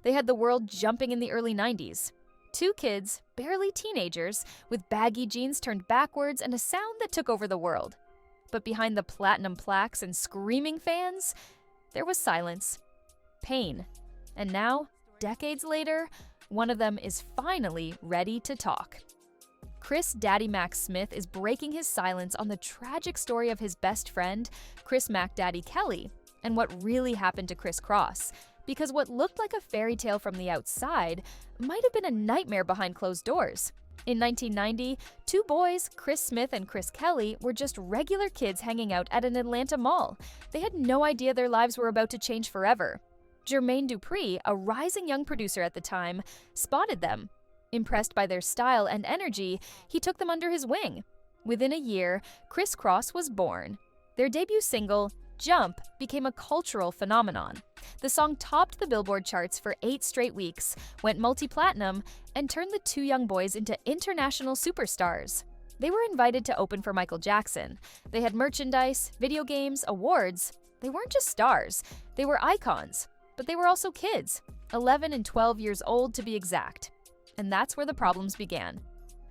They had the world jumping in the early 90s. Two kids, barely teenagers, with baggy jeans turned backwards and a sound that took over the world. But behind the platinum plaques and screaming fans, there was silence, pain. And now, decades later, one of them is finally ready to talk. Kris "Daddy Mac" Smith is breaking his silence on the tragic story of his best friend, Kris "Mac Daddy" Kelly, and what really happened to Kris Kross, because what looked like a fairy tale from the outside might have been a nightmare behind closed doors. In 1990, two boys, Kris Smith and Kris Kelly, were just regular kids hanging out at an Atlanta mall. They had no idea their lives were about to change forever. Jermaine Dupri, a rising young producer at the time, spotted them. Impressed by their style and energy, he took them under his wing. Within a year, Kris Kross was born. Their debut single, "Jump," became a cultural phenomenon. The song topped the Billboard charts for 8 straight weeks, went multi-platinum, and turned the two young boys into international superstars. They were invited to open for Michael Jackson. They had merchandise, video games, awards. They weren't just stars, they were icons. But they were also kids, 11 and 12 years old to be exact. And that's where the problems began.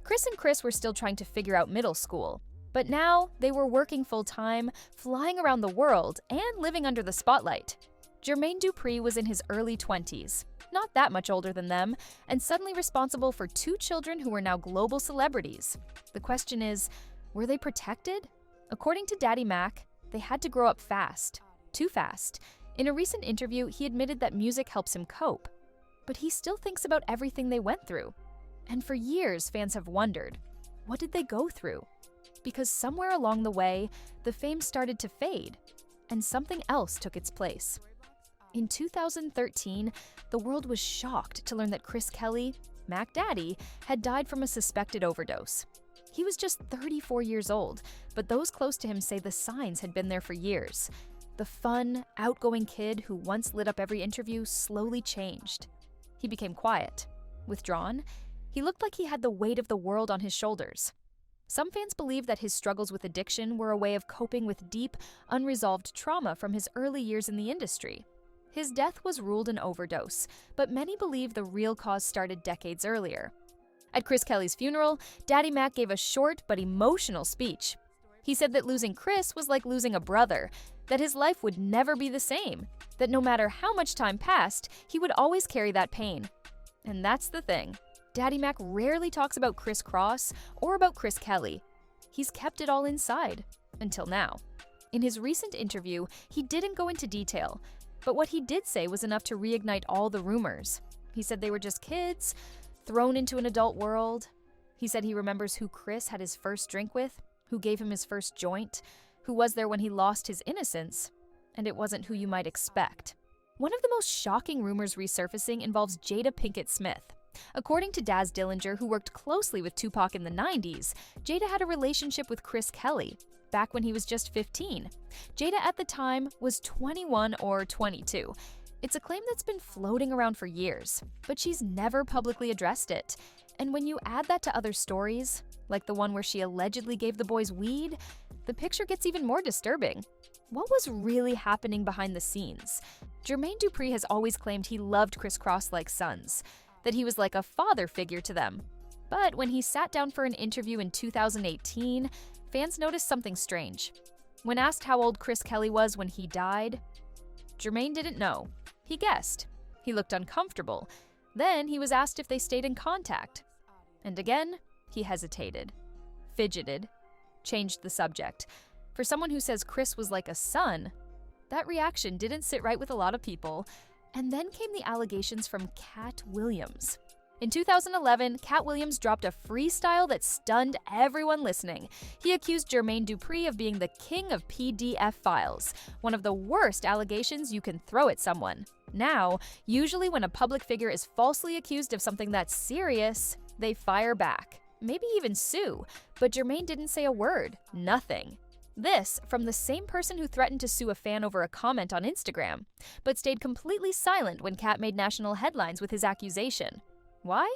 Kris and Kris were still trying to figure out middle school. But now, they were working full-time, flying around the world, and living under the spotlight. Jermaine Dupri was in his early 20s, not that much older than them, and suddenly responsible for 2 children who were now global celebrities. The question is, were they protected? According to Daddy Mac, they had to grow up fast. Too fast. In a recent interview, he admitted that music helps him cope. But he still thinks about everything they went through. And for years, fans have wondered, what did they go through? Because somewhere along the way, the fame started to fade, and something else took its place. In 2013, the world was shocked to learn that Kris Kelly, Mac Daddy, had died from a suspected overdose. He was just 34 years old, but those close to him say the signs had been there for years. The fun, outgoing kid who once lit up every interview slowly changed. He became quiet, withdrawn. He looked like he had the weight of the world on his shoulders. Some fans believe that his struggles with addiction were a way of coping with deep, unresolved trauma from his early years in the industry. His death was ruled an overdose, but many believe the real cause started decades earlier. At Kris Kelly's funeral, Daddy Mac gave a short but emotional speech. He said that losing Kris was like losing a brother, that his life would never be the same, that no matter how much time passed, he would always carry that pain. And that's the thing. Daddy Mac rarely talks about Kris Kross or about Kris Kelly. He's kept it all inside, until now. In his recent interview, he didn't go into detail, but what he did say was enough to reignite all the rumors. He said they were just kids, thrown into an adult world. He said he remembers who Kris had his first drink with, who gave him his first joint, who was there when he lost his innocence, and it wasn't who you might expect. One of the most shocking rumors resurfacing involves Jada Pinkett Smith. According to Daz Dillinger, who worked closely with Tupac in the 90s, Jada had a relationship with Kris Kelly, back when he was just 15. Jada at the time was 21 or 22. It's a claim that's been floating around for years, but she's never publicly addressed it. And when you add that to other stories, like the one where she allegedly gave the boys weed, the picture gets even more disturbing. What was really happening behind the scenes? Jermaine Dupri has always claimed he loved Kris Kross like sons, that he was like a father figure to them. But when he sat down for an interview in 2018, fans noticed something strange. When asked how old Kris Kelly was when he died, Jermaine didn't know. He guessed. He looked uncomfortable. Then he was asked if they stayed in contact. And again, he hesitated, fidgeted, changed the subject. For someone who says Kris was like a son, that reaction didn't sit right with a lot of people. And then came the allegations from Cat Williams. In 2011, Cat Williams dropped a freestyle that stunned everyone listening. He accused Jermaine Dupri of being the king of PDF files, one of the worst allegations you can throw at someone. Now, usually when a public figure is falsely accused of something that's serious, they fire back, maybe even sue. But Jermaine didn't say a word, nothing. This from the same person who threatened to sue a fan over a comment on Instagram, but stayed completely silent when Cat made national headlines with his accusation. Why?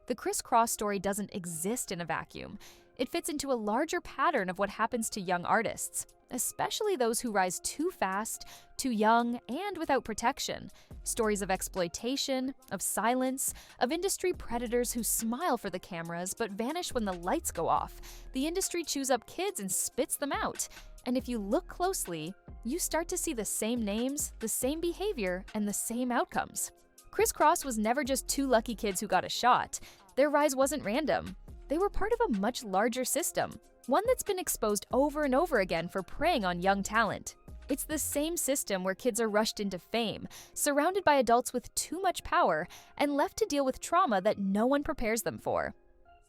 The Kris Kross story doesn't exist in a vacuum. It fits into a larger pattern of what happens to young artists, especially those who rise too fast, too young, and without protection. Stories of exploitation, of silence, of industry predators who smile for the cameras but vanish when the lights go off. The industry chews up kids and spits them out. And if you look closely, you start to see the same names, the same behavior, and the same outcomes. Kris Kross was never just two lucky kids who got a shot. Their rise wasn't random. They were part of a much larger system, one that's been exposed over and over again for preying on young talent. It's the same system where kids are rushed into fame, surrounded by adults with too much power, and left to deal with trauma that no one prepares them for.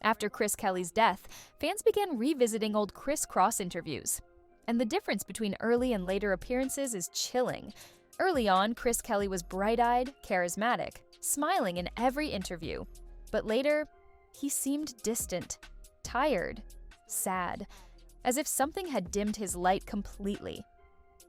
After Chris Kelly's death, fans began revisiting old Kris Kross interviews. And the difference between early and later appearances is chilling. Early on, Kris Kelly was bright-eyed, charismatic, smiling in every interview. But later, he seemed distant, tired, sad, as if something had dimmed his light completely.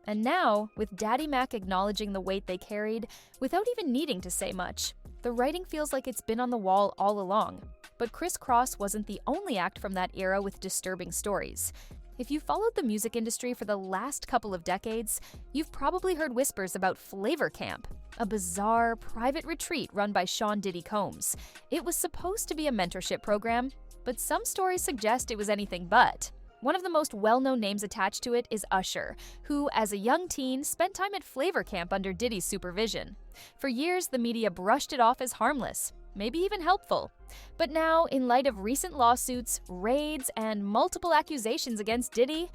And now, with Daddy Mac acknowledging the weight they carried, without even needing to say much, the writing feels like it's been on the wall all along. But Kris Kross wasn't the only act from that era with disturbing stories. If you followed the music industry for the last couple of decades, you've probably heard whispers about Flavor Camp, a bizarre, private retreat run by Sean Diddy Combs. It was supposed to be a mentorship program, but some stories suggest it was anything but. One of the most well-known names attached to it is Usher, who, as a young teen, spent time at Flavor Camp under Diddy's supervision. For years, the media brushed it off as harmless, maybe even helpful. But now, in light of recent lawsuits, raids, and multiple accusations against Diddy,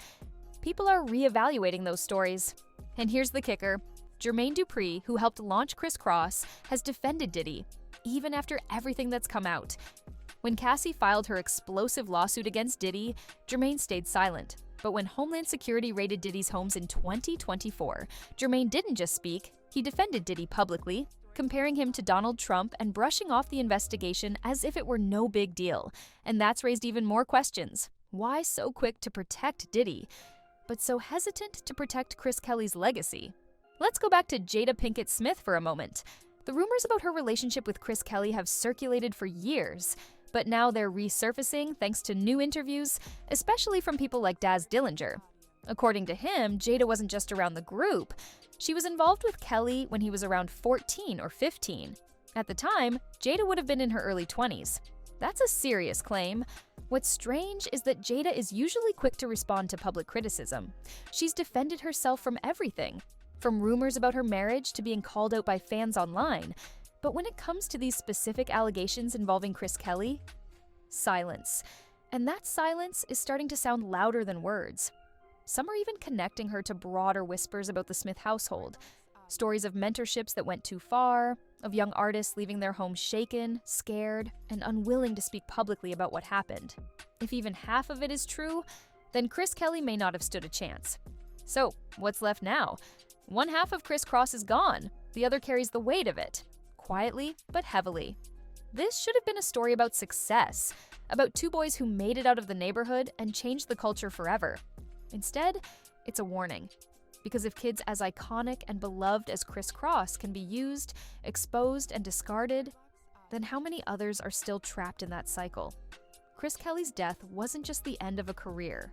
people are reevaluating those stories. And here's the kicker. Jermaine Dupri, who helped launch Kris Kross, has defended Diddy, even after everything that's come out. When Cassie filed her explosive lawsuit against Diddy, Jermaine stayed silent. But when Homeland Security raided Diddy's homes in 2024, Jermaine didn't just speak, he defended Diddy publicly, comparing him to Donald Trump and brushing off the investigation as if it were no big deal. And that's raised even more questions. Why so quick to protect Diddy, but so hesitant to protect Kris Kelly's legacy? Let's go back to Jada Pinkett Smith for a moment. The rumors about her relationship with Kris Kelly have circulated for years, but now they're resurfacing thanks to new interviews, especially from people like Daz Dillinger. According to him, Jada wasn't just around the group. She was involved with Kelly when he was around 14 or 15. At the time, Jada would have been in her early 20s. That's a serious claim. What's strange is that Jada is usually quick to respond to public criticism. She's defended herself from everything, from rumors about her marriage to being called out by fans online. But when it comes to these specific allegations involving Kris Kelly, silence. And that silence is starting to sound louder than words. Some are even connecting her to broader whispers about the Smith household. Stories of mentorships that went too far, of young artists leaving their homes shaken, scared, and unwilling to speak publicly about what happened. If even half of it is true, then Kris Kelly may not have stood a chance. So, what's left now? One half of Kris Kross is gone. The other carries the weight of it. Quietly, but heavily. This should have been a story about success, about two boys who made it out of the neighborhood and changed the culture forever. Instead, it's a warning. Because if kids as iconic and beloved as Kris Kross can be used, exposed, and discarded, then how many others are still trapped in that cycle? Kris Kelly's death wasn't just the end of a career.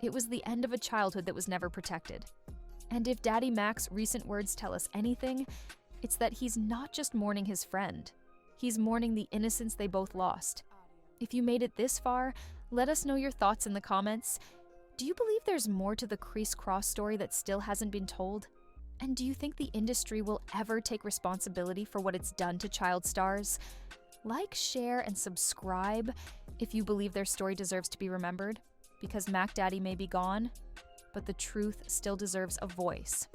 It was the end of a childhood that was never protected. And if Daddy Mac's recent words tell us anything, it's that he's not just mourning his friend. He's mourning the innocence they both lost. If you made it this far, let us know your thoughts in the comments. Do you believe there's more to the Kris Kross story that still hasn't been told? And do you think the industry will ever take responsibility for what it's done to child stars? Like, share, and subscribe if you believe their story deserves to be remembered, because Mac Daddy may be gone, but the truth still deserves a voice.